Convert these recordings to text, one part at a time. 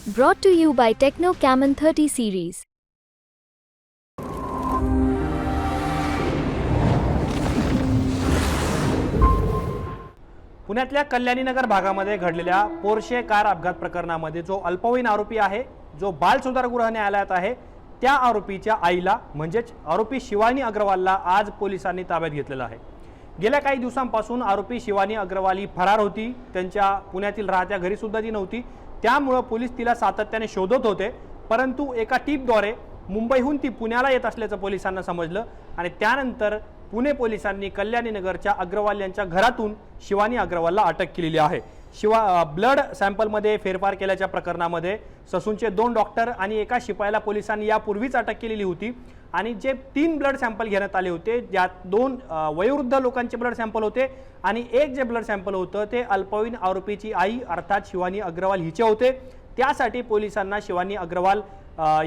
Brought to you by Techno Camon 30 series. पुण्यातल्या कल्याणीनगर भागामध्ये घडलेल्या पोर्शे कार अपघात प्रकरणामध्ये जो अल्पवयीन आरोपी आहे, जो बाल सुधारगृह न्यायालयात आहे, त्या आरोपीच्या आईला म्हणजेच आरोपी शिवानी अग्रवालला आज पोलिसांनी ताब्यात घेतलेलं आहे। गेल्या काही दिवसांपासून आरोपी शिवानी अग्रवाल ही फरार होती। त्यांच्या पुण्यातील राहत्या घरी सुद्धा ती नव्हती, त्यामुळे पोलीस तिला सातत्याने शोधत होते। परंतु एका टीपद्वारे मुंबईहून ती पुण्याला येत असल्याचं पोलिसांना समजलं आणि त्यानंतर पुणे पोलिसांनी कल्याणीनगरच्या अग्रवाल यांच्या घरातून शिवानी अग्रवालला अटक केलेली आहे। ब्लड सॅम्पलमध्ये फेरफार केल्याच्या प्रकरणामध्ये ससूनचे 2 डॉक्टर आणि एका शिपायाला पोलिसांनी यापूर्वीच अटक केलेली होती आणि जे 3 ब्लड सॅम्पल घेण्यात आले होते, ज्यात 2 वयोवृद्ध लोकांचे ब्लड सॅम्पल होते आणि एक जे ब्लड सॅम्पल होतं ते अल्पवयीन आरोपीची आई अर्थात शिवानी अग्रवाल हिचे होते। त्यासाठी पोलिसांना शिवानी अग्रवाल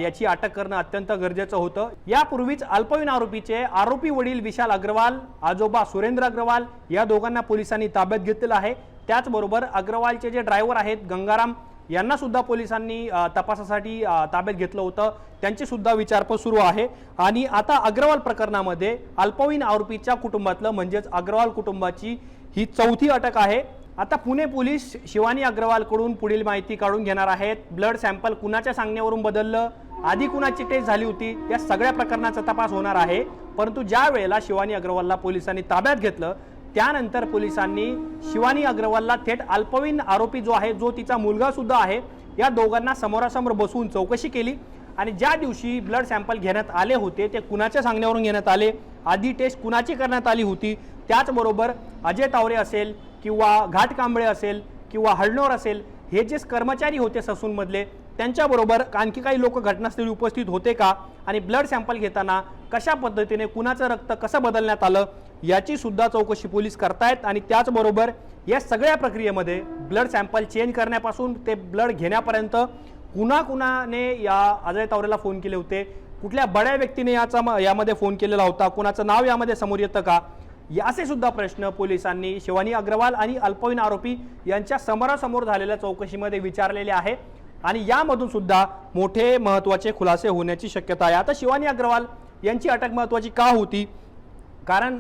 याची अटक करणं अत्यंत गरजेचं होतं। यापूर्वीच अल्पवयीन आरोपीचे आरोपी वडील विशाल अग्रवाल, आजोबा सुरेंद्र अग्रवाल या दोघांना पोलिसांनी ताब्यात घेतलेलं आहे। त्याचबरोबर अग्रवालचे जे ड्रायव्हर आहेत गंगाराम यांना सुद्धा पोलिसांनी तपासासाठी ताब्यात घेतलं होतं। त्यांची सुद्धा विचारपूस सुरू आहे आणि आता अग्रवाल प्रकरणामध्ये अल्पवयीन आरोपीच्या कुटुंबातलं म्हणजेच अग्रवाल कुटुंबाची ही 4थी अटक आहे। आता पुणे पोलीस शिवानी अग्रवालकडून पुढील माहिती काढून घेणार आहेत। ब्लड सॅम्पल कुणाच्या सांगण्यावरून बदललं, आधी कुणाची टेस्ट झाली होती, या सगळ्या प्रकरणाचा तपास होणार आहे। परंतु ज्या वेळेला शिवानी अग्रवालला पोलिसांनी ताब्यात घेतलं त्यानंतर पोलिसांनी शिवानी अग्रवालला थेट अल्पवयीन आरोपी जो आहे, जो तिचा मुलगा सुद्धा आहे, या दोघांना समोरासमोर बसवून चौकशी केली आणि ज्या दिवशी ब्लड सॅम्पल घेण्यात आले होते ते कुणाच्या सांगण्यावरून घेण्यात आले, आधी टेस्ट कुणाची करण्यात आली होती, त्याचबरोबर अजय तावरे असेल किंवा घाट कांबळे असेल किंवा हळणोर असेल, हे जे कर्मचारी होते ससूनमधले त्यांच्याबरोबर आणखी काही लोक घटनास्थळी उपस्थित होते का आणि ब्लड सॅम्पल घेताना कशा पद्धतीने कुणाचं रक्त कसं बदलण्यात आलं याची सुद्धा चौकशी पोलीस करतायत। आणि त्याचबरोबर या सगळ्या प्रक्रियेमध्ये ब्लड सॅम्पल चेंज करण्यापासून ते ब्लड घेण्यापर्यंत कुणाकुणाने या अजय तावरेला फोन केले होते, कुठल्या बड्या व्यक्तीने यामध्ये फोन केलेला होता, कुणाचं नाव यामध्ये समोर येतं का, याचे सुद्धा प्रश्न पोलिसांनी शिवानी अग्रवाल आणि अल्पवयीन आरोपी यांच्या समोरासमोर झालेल्या चौकशीमध्ये विचारलेले आहे आणि यामधून सुद्धा मोठे महत्त्वाचे खुलासे होण्याची शक्यता आहे। आता शिवानी अग्रवाल यांची अटक महत्त्वाची का होती, कारण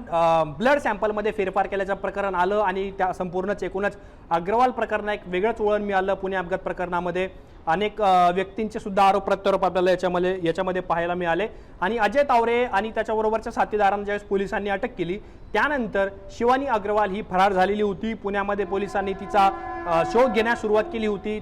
ब्लड सॅम्पलमध्ये फेरफार केल्याचं प्रकरण आलं आणि त्या संपूर्णच एकूणच अग्रवाल प्रकरणात एक वेगळंच वळण मिळालं। पुणे अपघात प्रकरणामध्ये अनेक व्यक्तींचे सुद्धा आरोप प्रत्यारोप आपल्याला याच्यामध्ये पाहायला मिळाले आणि अजय तावरे आणि त्याच्याबरोबरच्या साथीदारांना ज्यावेळेस पोलिसांनी अटक केली त्यानंतर शिवानी अग्रवाल ही फरार झालेली होती। पुण्यामध्ये पोलिसांनी तिचा शोध घेण्यास सुरुवात केली होती,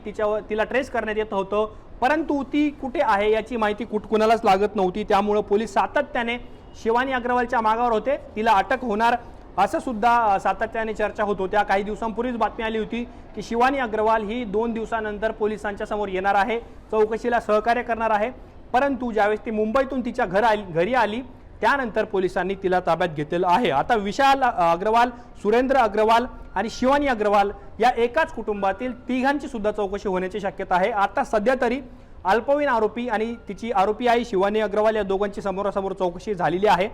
तिला ट्रेस करण्यात येत होतं, परंतु ती कुठे आहे याची माहिती कुणालाच लागत नव्हती। त्यामुळे पोलीस सातत्याने शिवानी अग्रवालच्या मागावर होते, तिला अटक होणार असं सुद्धा सातत्याने चर्चा होत होत्या। काही दिवसांपूर्वीच बातमी आली होती की शिवानी अग्रवाल ही 2 दिवसानंतर पोलिसांच्या समोर येणार आहे, चौकशीला सहकार्य करणार आहे। परंतु ज्यावेळेस ती मुंबईतून तिच्या घरी आली त्यानंतर पोलिसांनी तिला ताब्यात घेतलेलं आहे। आता विशाल अग्रवाल, सुरेंद्र अग्रवाल आणि शिवानी अग्रवाल या एकाच कुटुंबातील तिघांची सुद्धा चौकशी होण्याची शक्यता आहे। आता सध्या तरी अल्पवयीन आरोपी आणि तिची आरोपी आई शिवानी अग्रवाल या दोघांची समोरासमोर चौकशी झालेली आहे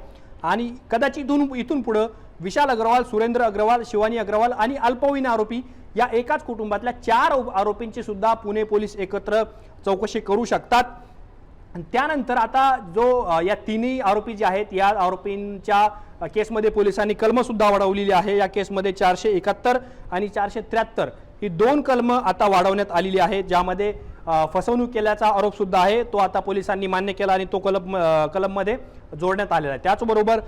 आणि कदाचित इथून पुढे विशाल अग्रवाल, सुरेंद्र अग्रवाल, शिवानी अग्रवाल आणि अल्पवयीन आरोपी या एकाच कुटुंबातल्या 4 आरोपींची सुद्धा पुणे पोलीस एकत्र चौकशी करू शकतात। त्यानंतर आता जो या तिन्ही आरोपी जे आहेत या आरोपींच्या केसमध्ये पोलिसांनी कलम सुद्धा वाढवलेली आहे। या केसमध्ये 471 आणि 473 ही 2 कलम आता वाढवण्यात आलेली आहे, ज्यामध्ये फसवणूक केल्याचा आरोप सुद्धा आहे, तो आता पोलिसांनी मान्य केला आणि तो कलममध्ये जोडण्यात आलेला आहे। त्याचबरोबर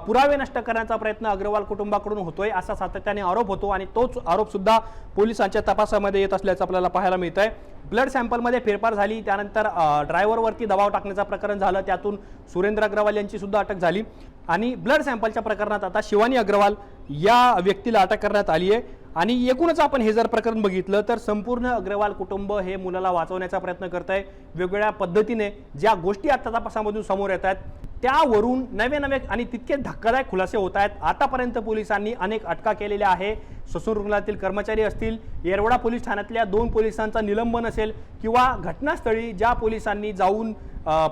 पुरावे नष्ट करण्याचा प्रयत्न अग्रवाल कुटुंबाकडून होतोय असा सातत्याने आरोप होतो आणि तोच आरोप सुद्धा पोलिसांच्या तपासामध्ये येत असल्याचं आपल्याला पाहायला मिळतंय। ब्लड सॅम्पलमध्ये फेरफार झाली, त्यानंतर ड्रायव्हरवरती दबाव टाकण्याचा प्रकरण झालं, त्यातून सुरेंद्र अग्रवाल यांची सुद्धा अटक झाली आणि ब्लड सॅम्पलच्या प्रकरणात आता शिवानी अग्रवाल या व्यक्तीला अटक करण्यात आली आहे। आणि एकूणच आपण हे जर प्रकरण बघितलं तर संपूर्ण अग्रवाल कुटुंब हे मुलाला वाचवण्याचा प्रयत्न करत आहे। वेगवेगळ्या पद्धतीने ज्या गोष्टी आता तपासामधून समोर येत आहेत त्यावरून नवे आणि तितके धक्कादायक खुलासे होत आहेत। आतापर्यंत पोलिसांनी अनेक अटका केलेल्या आहे, ससून रुग्णालयातील कर्मचारी असतील, येरवडा पोलीस ठाण्यातल्या 2 पोलिसांचा निलंबन असेल किंवा घटनास्थळी ज्या पोलिसांनी जाऊन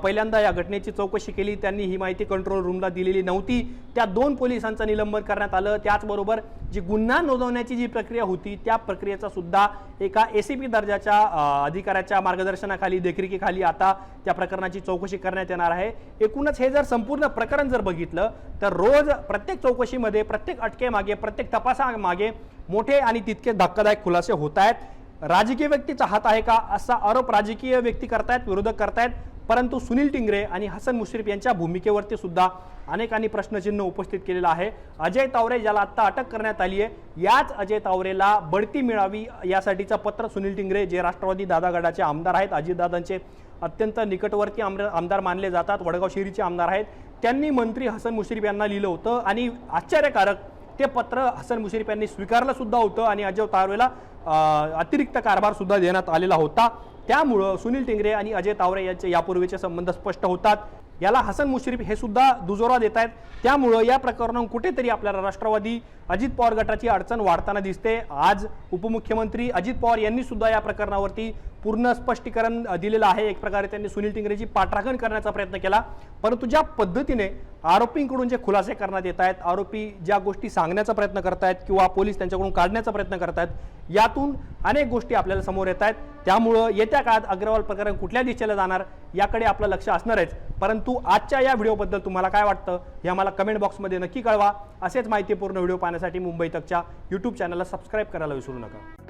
पहिल्यांदा या घटनेची चौकशी केली, त्यांनी ही माहिती कंट्रोल रूमला दिलेली नव्हती, त्या 2 पोलिसांचं निलंबन करण्यात आलं। त्याचबरोबर जी गुन्हा नोंदवण्याची जी प्रक्रिया होती त्या प्रक्रियेचा सुद्धा एका ACP दर्जाच्या अधिकाऱ्याच्या मार्गदर्शनाखाली, देखरेखीखाली आता त्या प्रकरणाची चौकशी करण्यात येणार आहे। एकूणच हे जर संपूर्ण प्रकरण जर बघितलं तर रोज प्रत्येक चौकशीमध्ये, प्रत्येक अटकेमागे, प्रत्येक तपासामागे मोठे आणि तितके धक्कादायक खुलासे होत आहेत। राजकीय व्यक्तीचा हात आहे का असा आरोप राजकीय व्यक्ती करतायत, विरोधक करतायत, परंतु सुनील टिंगरे आणि हसन मुश्रीफ यांच्या भूमिकेवरती सुद्धा अनेकांनी प्रश्नचिन्ह उपस्थित केलेलं आहे। अजय तावरे ज्याला आता अटक करण्यात आली आहे, याच अजय तावरेला बढती मिळावी यासाठीचं पत्र सुनील टिंगरे जे राष्ट्रवादी दादा गटाचे आमदार आहेत, अजितदादांचे अत्यंत निकटवर्ती आमदार मानले जातात, वडगाव शिरीचे आमदार आहेत, त्यांनी मंत्री हसन मुश्रीफ यांना लिहिलं होतं आणि आश्चर्यकारक ते पत्र हसन मुश्रीफ यांनी स्वीकारलं सुद्धा होतं आणि अजय तावरेला अतिरिक्त कारभार सुद्धा देण्यात आलेला होता। त्यामुळे सुनील टिंगरे आणि अजय तावरे यांचे यापूर्वीचे संबंध स्पष्ट होतात। याला हसन मुश्रीफ हे सुद्धा दुजोरा देत आहेत। त्यामुळे या प्रकरणात कुठेतरी आपल्याला राष्ट्रवादी अजित पवार गटाची अडचण वाढताना दिसते। आज उपमुख्यमंत्री अजित पवार यांनी सुद्धा या प्रकरणावरती पूर्ण स्पष्टीकरण दिलेलं आहे। एक प्रकारे त्यांनी सुनील टिंगरेची पाठराखण करण्याचा प्रयत्न केला, परंतु ज्या पद्धतीने आरोपींकडून जे खुलासे करण्यात येत आहेत, आरोपी ज्या गोष्टी सांगण्याचा प्रयत्न करतायत किंवा पोलीस त्यांच्याकडून काढण्याचा प्रयत्न करतायत, यातून अनेक गोष्टी आपल्याला समोर येत आहेत। त्यामुळे येत्या काळात अग्रवाल प्रकरण कुठल्या दिशेला जाणार याकडे आपलं लक्ष असणारच। परंतु आजच्या या व्हिडिओबद्दल तुम्हाला काय वाटतं हे आम्हाला कमेंट बॉक्समध्ये नक्की कळवा। असेच माहितीपूर्ण व्हिडिओ पाहण्यासाठी मुंबई तकच्या YouTube चॅनलला सबस्क्राईब करायला विसरू नका।